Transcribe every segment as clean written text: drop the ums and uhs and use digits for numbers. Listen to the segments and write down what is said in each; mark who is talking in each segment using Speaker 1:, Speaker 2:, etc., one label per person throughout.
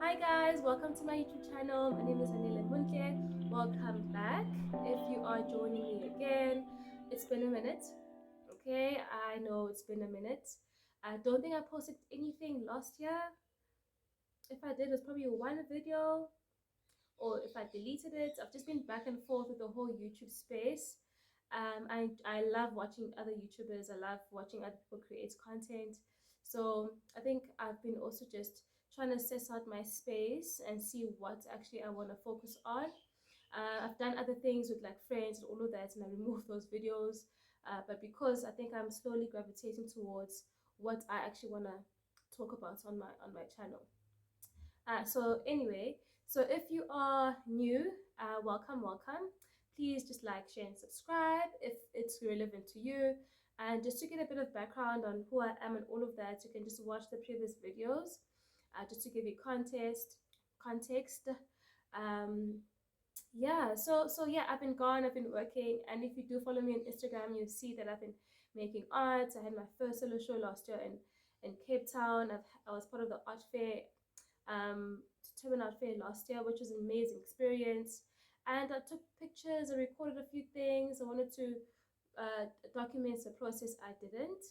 Speaker 1: Hi guys, welcome to my YouTube channel. My name is Anila Muntle. Welcome back. If you are joining me again, it's been a minute. Okay, I know it's been a minute. I don't think I posted anything last year. If I did, it was probably one video, or if I deleted it. I've just been back and forth with the whole YouTube space. I love watching other YouTubers. I love watching other people create content. So I think I've been also just trying to assess out my space and see what actually I want to focus on. I've done other things with like friends and all of that, and I removed those videos. But because I think I'm slowly gravitating towards what I actually want to talk about on my channel. So anyway, so if you are new, welcome. Please just like, share, and subscribe if it's relevant to you. And just to get a bit of background on who I am and all of that, you can just watch the previous videos, just to give you context. Um, yeah. So yeah, I've been gone. I've been working, and if you do follow me on Instagram, you'll see that I've been making art. I had my first solo show last year in Cape Town. I was part of the art fair Turban Art Fair last year, which was an amazing experience. And I took pictures, I recorded a few things. I wanted to document the process. I didn't.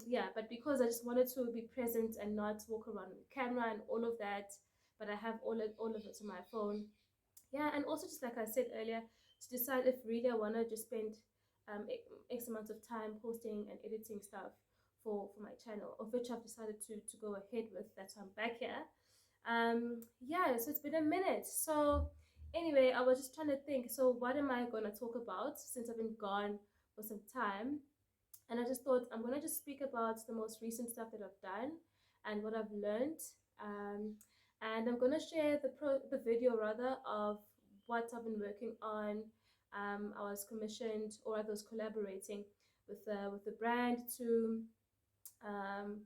Speaker 1: Yeah, but because I just wanted to be present and not walk around with the camera and all of that, but I have all of it on my phone. Yeah, and also just like I said earlier, to decide if really I want to just spend X amount of time posting and editing stuff for my channel, of which I've decided to go ahead with. That's why I'm back here. Yeah, so it's been a minute. So anyway, I was just trying to think, so what am I going to talk about since I've been gone for some time? And I just thought I'm going to just speak about the most recent stuff that I've done and what I've learned. um, and I'm going to share the video rather of what I've been working on. I was commissioned, or I was collaborating with the brand um,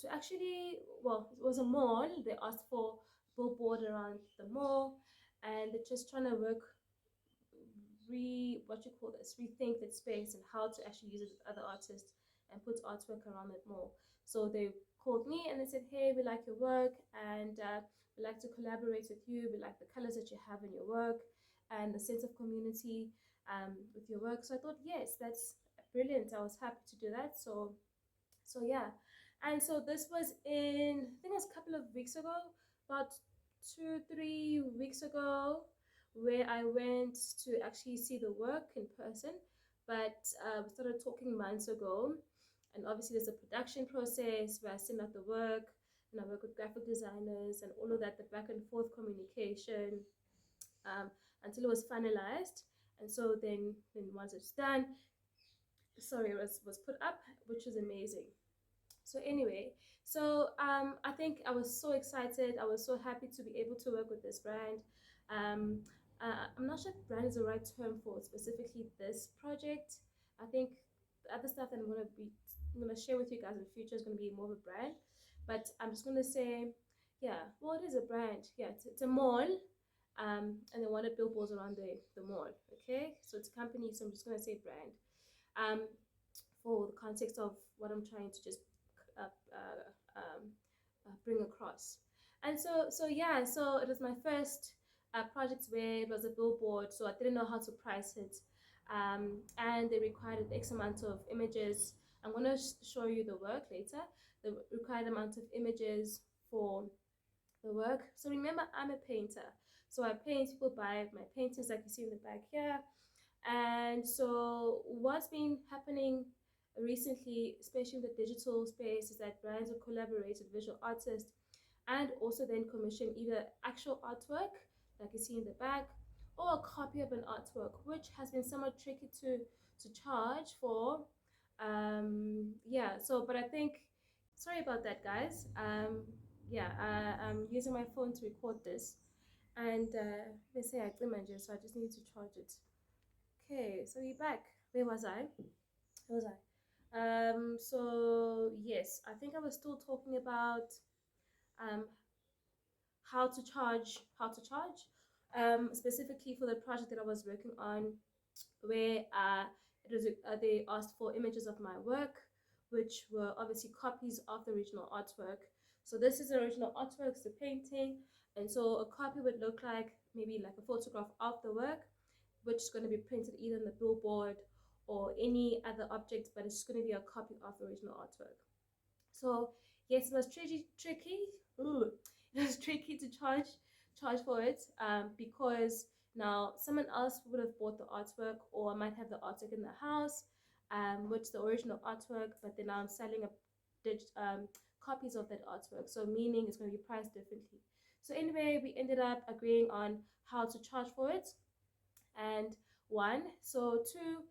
Speaker 1: to actually, well, it was a mall. They asked for billboard around the mall, and they're just trying to work what you call this, rethink that space and how to actually use it with other artists and put artwork around it more. So they called me and they said, hey, we like your work, and we like to collaborate with you. We like the colors that you have in your work and the sense of community with your work. So I thought, yes, that's brilliant. I was happy to do that. So yeah. And so this was in, I think it was a couple of weeks ago, about 2 3 weeks ago, where I went to actually see the work in person. But we started talking months ago, and obviously there's a production process where I send out the work and I work with graphic designers and all of that, the back and forth communication, um, until it was finalized. And so then once it's done, sorry, it was put up, which was amazing. So anyway, so I think I was so excited. I was so happy to be able to work with this brand. um, I'm not sure if brand is the right term for specifically this project. I think the other stuff that I'm gonna share with you guys in the future is gonna be more of a brand, but I'm just gonna say, yeah, well, it is a brand. Yeah, it's a mall, and they wanted billboards around the mall. Okay, so it's a company, so I'm just gonna say brand. um, for the context of what I'm trying to just uh, bring across. And so yeah, so it was my first project where it was a billboard, so I didn't know how to price it, and they required an X amount of images. I'm going to show you the work later, the required amount of images for the work. So remember, I'm a painter, so I paint. People buy my paintings like you see in the back here. And so what's been happening recently, especially in the digital space, is that brands will collaborate with visual artists and also then commission either actual artwork like you see in the back, or a copy of an artwork, which has been somewhat tricky to charge for. Yeah, so but I think, sorry about that, guys. Yeah, I'm using my phone to record this, and they say I imagine, so I just need to charge it. Okay, so we're back. Where was I? Where was I? So yes, I think I was still talking about um, specifically for the project that I was working on, where they asked for images of my work, which were obviously copies of the original artwork. So this is the original artwork, it's the painting. And so a copy would look like maybe like a photograph of the work, which is going to be printed either on the billboard or any other object, but it's going to be a copy of the original artwork. So yes, it was tricky. Ooh, it was tricky to charge for it, because now someone else would have bought the artwork, or I might have the artwork in the house, which the original artwork, but then I'm selling copies of that artwork. So meaning it's going to be priced differently. So anyway, we ended up agreeing on how to charge for it, and one. So two,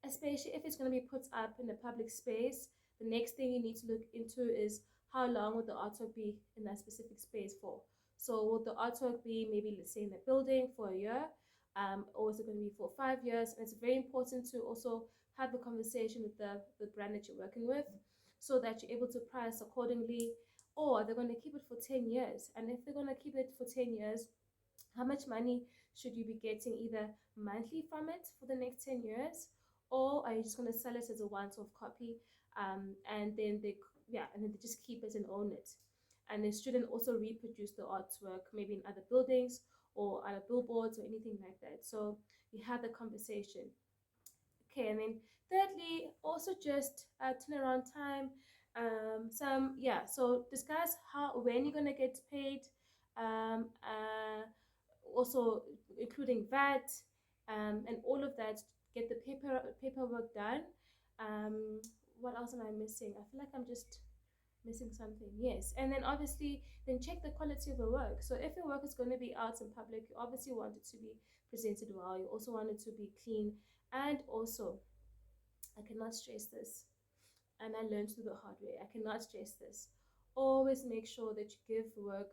Speaker 1: especially if it's going to be put up in a public space, the next thing you need to look into is how long would the artwork be in that specific space for. So will the artwork be maybe, let's say, in the building for a year, or is it going to be for 5 years? And it's very important to also have a conversation with the brand that you're working with, so that you're able to price accordingly. Or they're going to keep it for 10 years, and if they're going to keep it for 10 years, how much money should you be getting either monthly from it for the next 10 years, or are you just going to sell it as a once-off copy, and then they just keep it and own it, and the student also reproduce the artwork maybe in other buildings or other billboards or anything like that. So you have the conversation. Okay, and then thirdly, also just turnaround time. So discuss how when you're gonna get paid. Also including VAT, and all of that. Get the paperwork done. What else am I missing? I feel like I'm just missing something. Yes, and then obviously then check the quality of the work. So if your work is going to be out in public, you obviously want it to be presented well. You also want it to be clean, and also I cannot stress this, and I learned through the hard way. I cannot stress this. Always make sure that you give work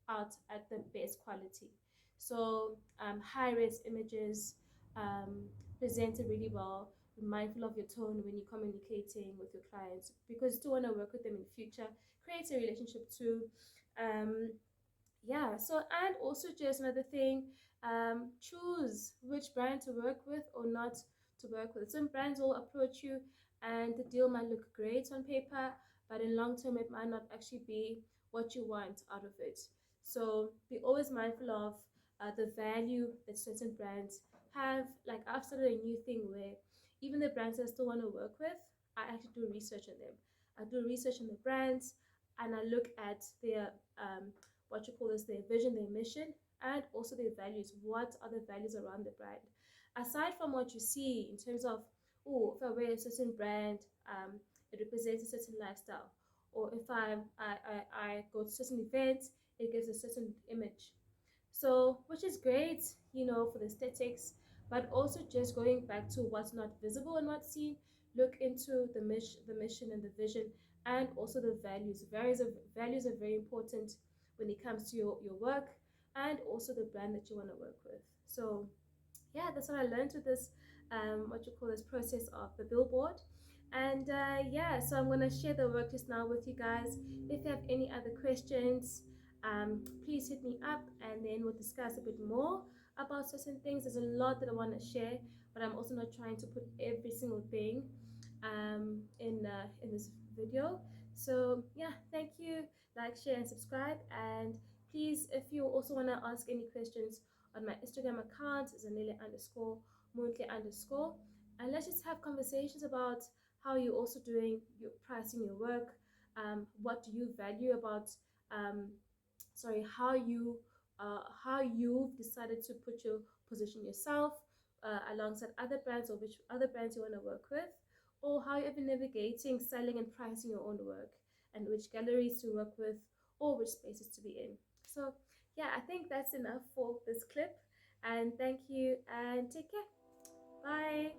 Speaker 1: out at the best quality. So high res images, um, presented really well. Be mindful of your tone when you're communicating with your clients, because you still want to work with them in the future. Create a relationship too. Um, yeah, so and also just another thing, choose which brand to work with or not to work with. Some brands will approach you and the deal might look great on paper, but in long term it might not actually be what you want out of it. So be always mindful of the value that certain brands have. Like I've started a new thing where even the brands I still want to work with, I actually do research on them. I do research on the brands, and I look at their what you call this, their vision, their mission, and also their values. What are the values around the brand? Aside from what you see in terms of, oh, if I wear a certain brand, it represents a certain lifestyle. Or if I go to certain events, it gives a certain image. So, which is great, for the aesthetics, but also just going back to what's not visible and what's seen. Look into the mission and the vision, and also the values. Values are very important when it comes to your work, and also the brand that you want to work with. So, yeah, that's what I learned with this, what you call this process of the billboard. And yeah, so I'm going to share the work just now with you guys. If you have any other questions, please hit me up, and then we'll discuss a bit more about certain things. There's a lot that I want to share, but I'm also not trying to put every single thing in this video. So yeah, thank you. Like, share, and subscribe. And please, if you also want to ask any questions on my Instagram account, Zanele_Montle_, and let's just have conversations about how you're also doing your pricing your work. What do you value about how you've decided to put your position yourself alongside other brands, or which other brands you want to work with, or how you're navigating selling and pricing your own work, and which galleries to work with, or which spaces to be in. So yeah, I think that's enough for this clip, and thank you, and take care. Bye.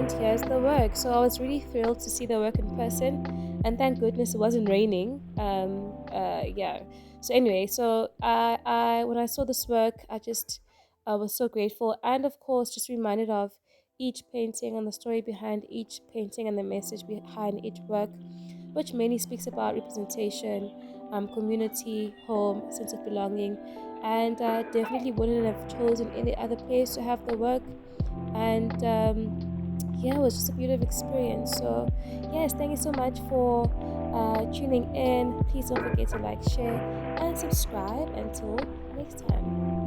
Speaker 1: and here's the work. So I was really thrilled to see the work in person, and thank goodness it wasn't raining. Yeah. So anyway, so I when I saw this work, I was so grateful, and of course, just reminded of each painting and the story behind each painting and the message behind each work, which mainly speaks about representation, community, home, sense of belonging, and definitely wouldn't have chosen any other place to have the work. And yeah, it was just a beautiful experience. So yes, thank you so much for tuning in. Please don't forget to like, share, and subscribe. Until next time.